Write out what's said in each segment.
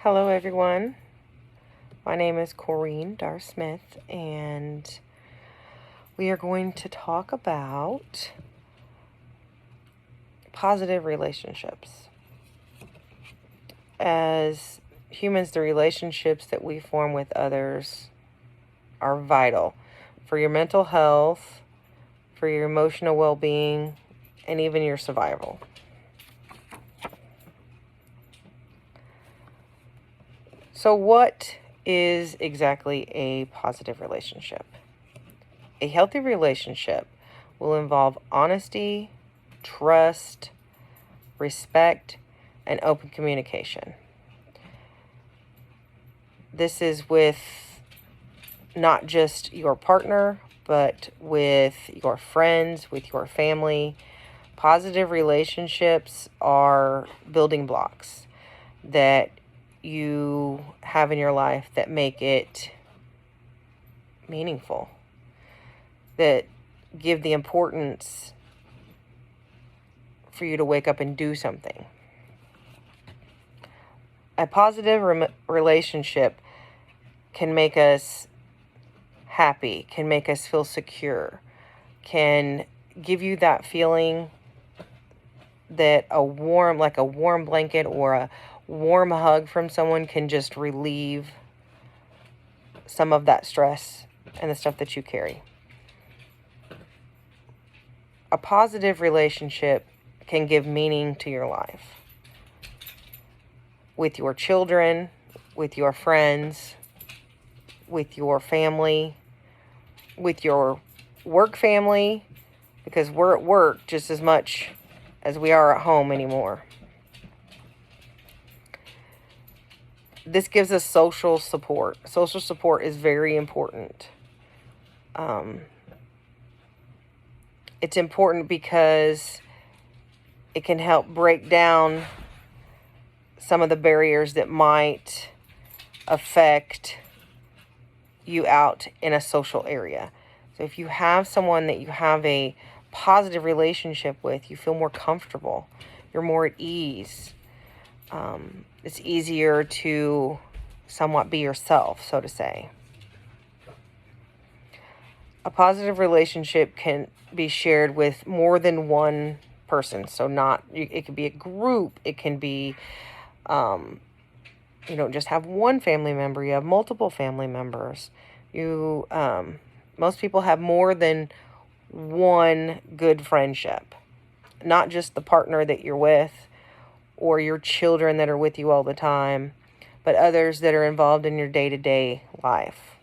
Hello, everyone. My name is Corrine Dar Smith, and we are going to talk about positive relationships. As humans, the relationships that we form with others are vital for your mental health, for your emotional well-being, and even your survival. So what is exactly a positive relationship? A healthy relationship will involve honesty, trust, respect, and open communication. This is with not just your partner, but with your friends, with your family. Positive relationships are building blocks that you have in your life that make it meaningful, that give the importance for you to wake up and do something. A positive relationship can make us happy, can make us feel secure, can give you that feeling that like a warm blanket or a warm hug from someone can just relieve some of that stress and the stuff that you carry. A positive relationship can give meaning to your life. With your children, with your friends, with your family, with your work family, because we're at work just as much as we are at home anymore. This gives us social support. Social support is very important. It's important because it can help break down some of the barriers that might affect you out in a social area. So if you have someone that you have a positive relationship with, you feel more comfortable. You're more at ease. It's easier to somewhat be yourself, so to say. A positive relationship can be shared with more than one person. So it could be a group. It can be, you don't just have one family member. You have multiple family members. Most people have more than one good friendship. Not just the partner that you're with or your children that are with you all the time, but others that are involved in your day-to-day life.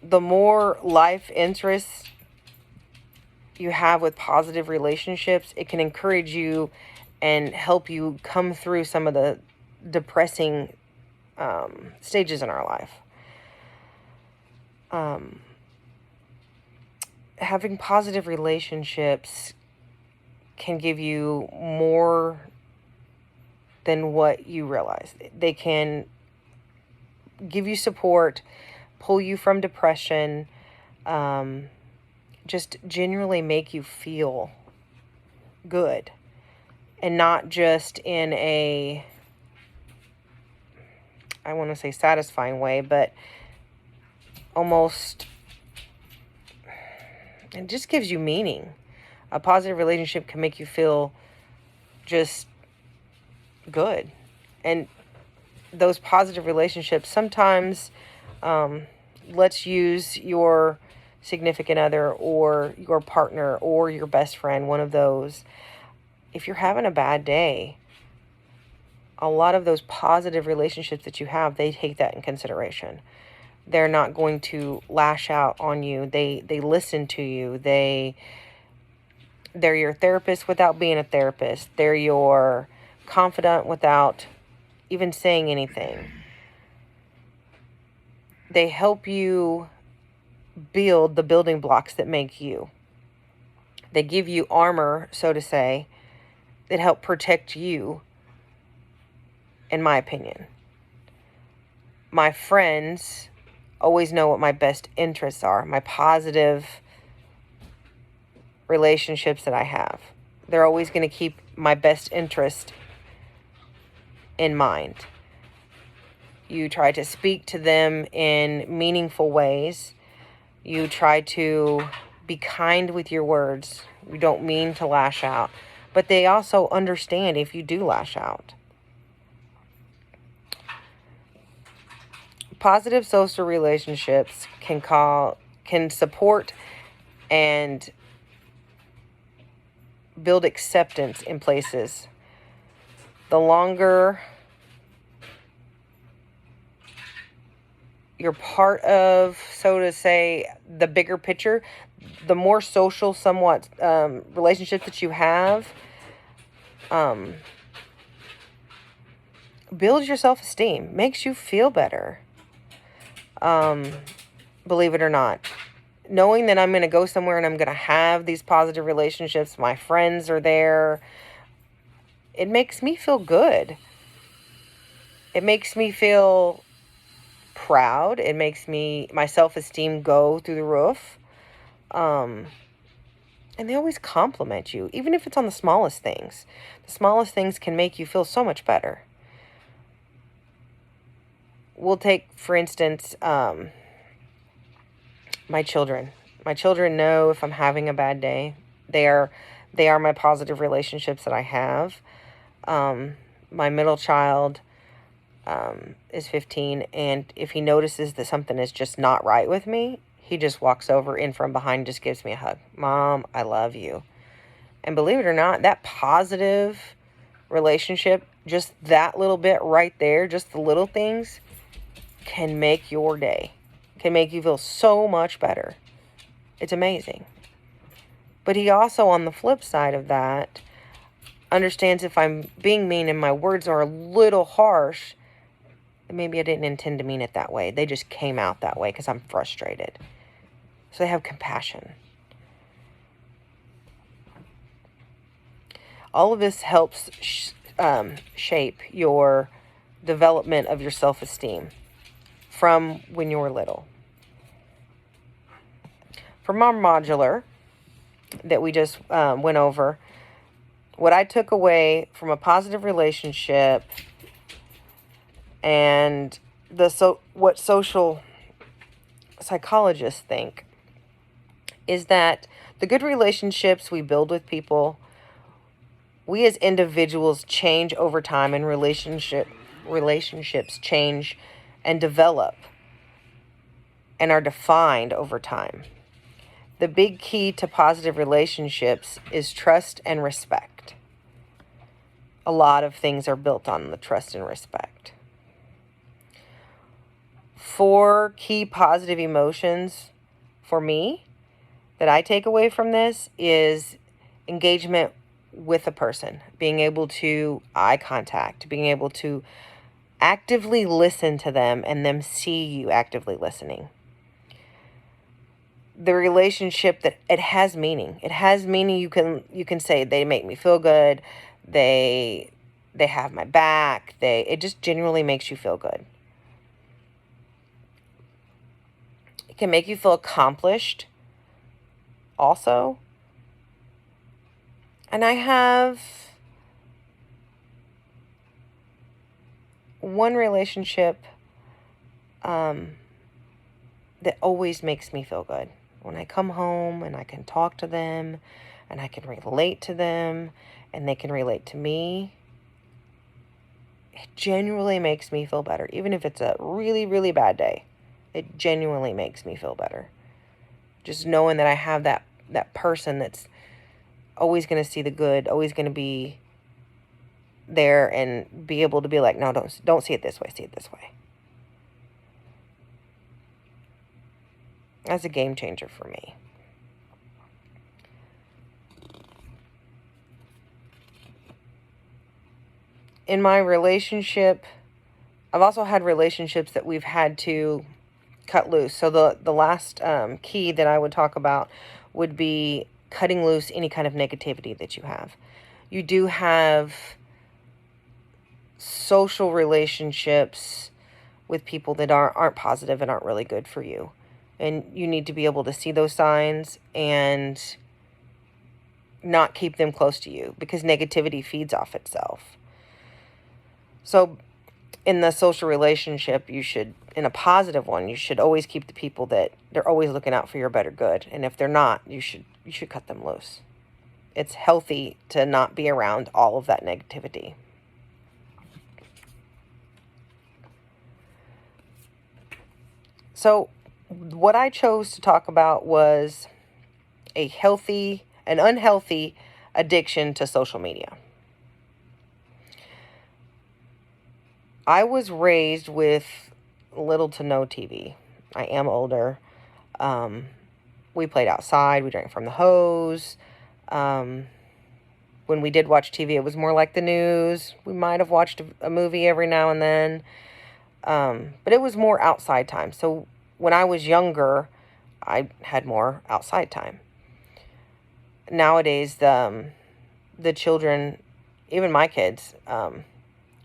The more life interests you have with positive relationships, it can encourage you and help you come through some of the depressing stages in our life. Having positive relationships can give you more than what you realize. They can give you support, pull you from depression, just genuinely make you feel good. And not just in a, I want to say satisfying way, but almost, it just gives you meaning. A positive relationship can make you feel just good. And those positive relationships, sometimes, let's use your significant other or your partner or your best friend, one of those. If you're having a bad day, a lot of those positive relationships that you have, they take that in consideration. They're not going to lash out on you. They listen to you. They're your therapist without being a therapist. They're your confidant without even saying anything. They help you build the building blocks that make you. They give you armor, so to say, that help protect you, in my opinion. My friends always know what my best interests are, my positive relationships that I have. They're always going to keep my best interest in mind. You try to speak to them in meaningful ways. You try to be kind with your words. You don't mean to lash out. But they also understand if you do lash out. Positive social relationships can support and build acceptance in places. The longer you're part of, so to say, the bigger picture, the more social somewhat relationships that you have, builds your self-esteem, makes you feel better. Believe it or not, knowing that I'm going to go somewhere and I'm going to have these positive relationships, my friends are there, it makes me feel good. It makes me feel proud. It makes my self-esteem go through the roof. And they always compliment you, even if it's on the smallest things. The smallest things can make you feel so much better. We'll take, for instance, my children. My children know if I'm having a bad day. They are my positive relationships that I have. My middle child is 15, and if he notices that something is just not right with me, he just walks over in from behind, just gives me a hug. Mom, I love you. And believe it or not, that positive relationship, just that little bit right there, just the little things, can make your day. Can make you feel so much better. It's amazing. But he also, on the flip side of that, understands if I'm being mean and my words are a little harsh, maybe I didn't intend to mean it that way. They just came out that way because I'm frustrated. So they have compassion. All of this helps shape your development of your self-esteem from when you were little. From our modular that we just went over, what I took away from a positive relationship and what social psychologists think is that the good relationships we build with people, we as individuals change over time, and relationships change and develop and are defined over time. The big key to positive relationships is trust and respect. A lot of things are built on the trust and respect. 4 key positive emotions for me that I take away from this is engagement with a person, being able to eye contact, being able to actively listen to them and them see you actively listening. The relationship that it has meaning. It has meaning. You can say they make me feel good. They have my back. It just genuinely makes you feel good. It can make you feel accomplished also. And I have one relationship that always makes me feel good. When I come home and I can talk to them and I can relate to them and they can relate to me, it genuinely makes me feel better. Even if it's a really, really bad day, it genuinely makes me feel better. Just knowing that I have that person that's always going to see the good, always going to be there and be able to be like, no, don't see it this way, see it this way. That's a game changer for me. In my relationship, I've also had relationships that we've had to cut loose. So the last key that I would talk about would be cutting loose any kind of negativity that you have. You do have social relationships with people that aren't positive and aren't really good for you. And you need to be able to see those signs and not keep them close to you, because negativity feeds off itself. So in the social relationship, in a positive one, you should always keep the people that they're always looking out for your better good. And if they're not, you should cut them loose. It's healthy to not be around all of that negativity. So what I chose to talk about was an unhealthy addiction to social media. I was raised with little to no TV. I am older. We played outside. We drank from the hose. When we did watch TV, it was more like the news. We might have watched a movie every now and then. But it was more outside time. So when I was younger, I had more outside time. Nowadays, the children, even my kids,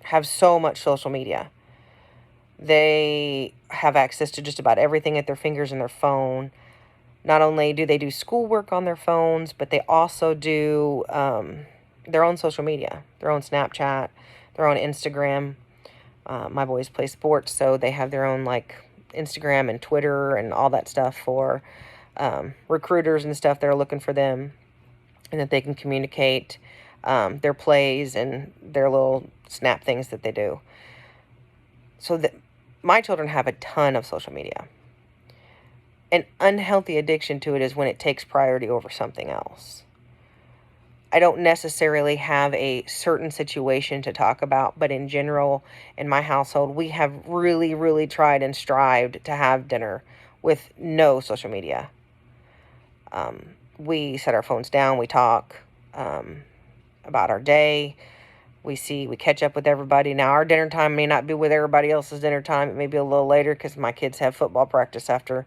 have so much social media. They have access to just about everything at their fingers and their phone. Not only do they do schoolwork on their phones, but they also do their own social media, their own Snapchat, their own Instagram. My boys play sports, so they have their own Instagram and Twitter and all that stuff for recruiters and stuff that are looking for them, and that they can communicate their plays and their little snap things that they do. So that my children have a ton of social media. An unhealthy addiction to it is when it takes priority over something else. I don't necessarily have a certain situation to talk about, but in general, in my household, we have really, really tried and strived to have dinner with no social media. We set our phones down, we talk about our day. We catch up with everybody. Now, our dinner time may not be with everybody else's dinner time. It may be a little later because my kids have football practice after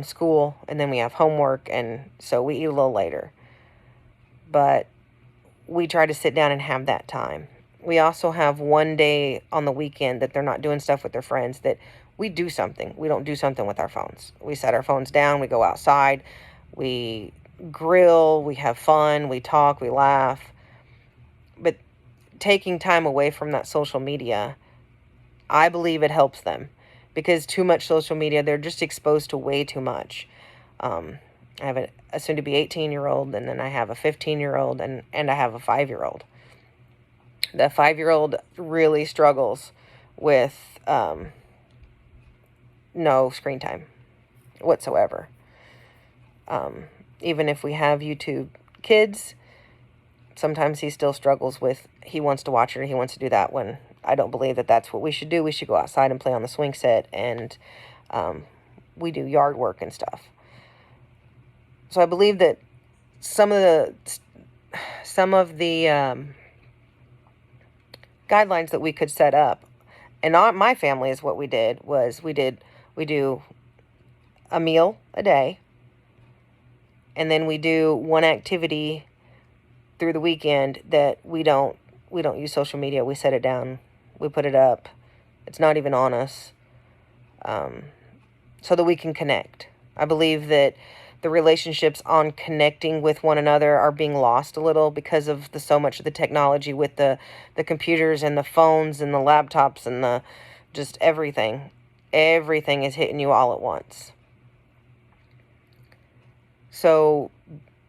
school, and then we have homework, and so we eat a little later. But we try to sit down and have that time. We also have one day on the weekend that they're not doing stuff with their friends, that we do something. We don't do something with our phones. We set our phones down, we go outside, we grill, we have fun, we talk, we laugh. But taking time away from that social media, I believe it helps them, because too much social media, they're just exposed to way too much. I have a soon-to-be 18-year-old, and then I have a 15-year-old, and I have a 5-year-old. The 5-year-old really struggles with no screen time whatsoever. Even if we have YouTube Kids, sometimes he still struggles with, he wants to watch it or he wants to do that, when I don't believe that that's what we should do. We should go outside and play on the swing set, and we do yard work and stuff. So I believe that some of the guidelines that we could set up, and my family is what we did, was we do a meal a day, and then we do one activity through the weekend that we don't use social media. We set it down, we put it up, it's not even on us, so that we can connect. I believe that the relationships on connecting with one another are being lost a little because of so much of the technology with the computers and the phones and the laptops and the just everything. Everything is hitting you all at once. So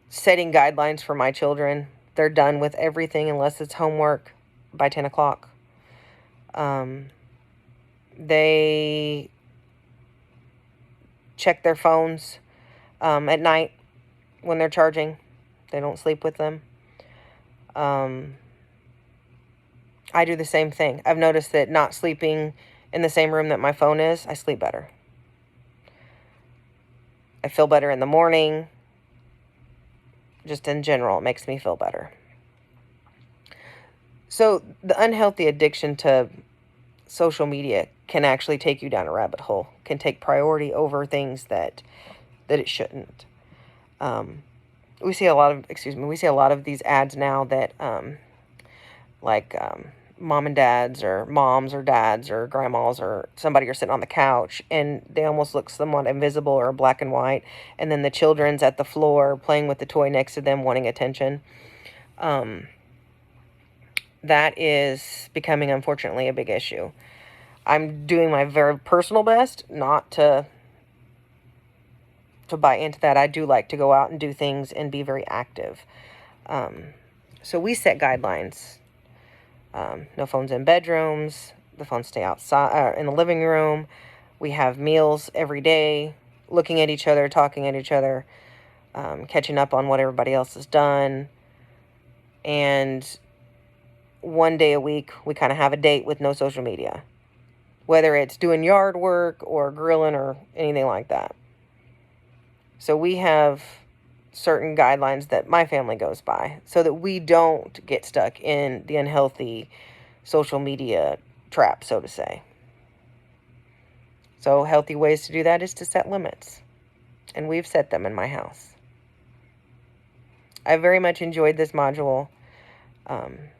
setting guidelines for my children, they're done with everything unless it's homework by 10 o'clock. They check their phones at night when they're charging. They don't sleep with them. I do the same thing. I've noticed that not sleeping in the same room that my phone is, I sleep better. I feel better in the morning. Just in general, it makes me feel better. So the unhealthy addiction to social media can actually take you down a rabbit hole, can take priority over things that it shouldn't. We see a lot of these ads now that mom and dads or moms or dads or grandmas or somebody are sitting on the couch and they almost look somewhat invisible or black and white, and then the children's at the floor playing with the toy next to them wanting attention. That is becoming, unfortunately, a big issue. I'm doing my very personal best not to buy into that. I do like to go out and do things and be very active. So we set guidelines. No phones in bedrooms. The phones stay outside in the living room. We have meals every day, looking at each other, talking at each other, catching up on what everybody else has done. And one day a week, we kind of have a date with no social media, whether it's doing yard work or grilling or anything like that. So we have certain guidelines that my family goes by so that we don't get stuck in the unhealthy social media trap, so to say. So healthy ways to do that is to set limits. And we've set them in my house. I very much enjoyed this module.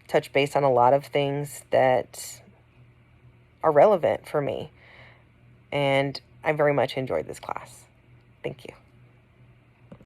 Touch base on a lot of things that are relevant for me. And I very much enjoyed this class. Thank you.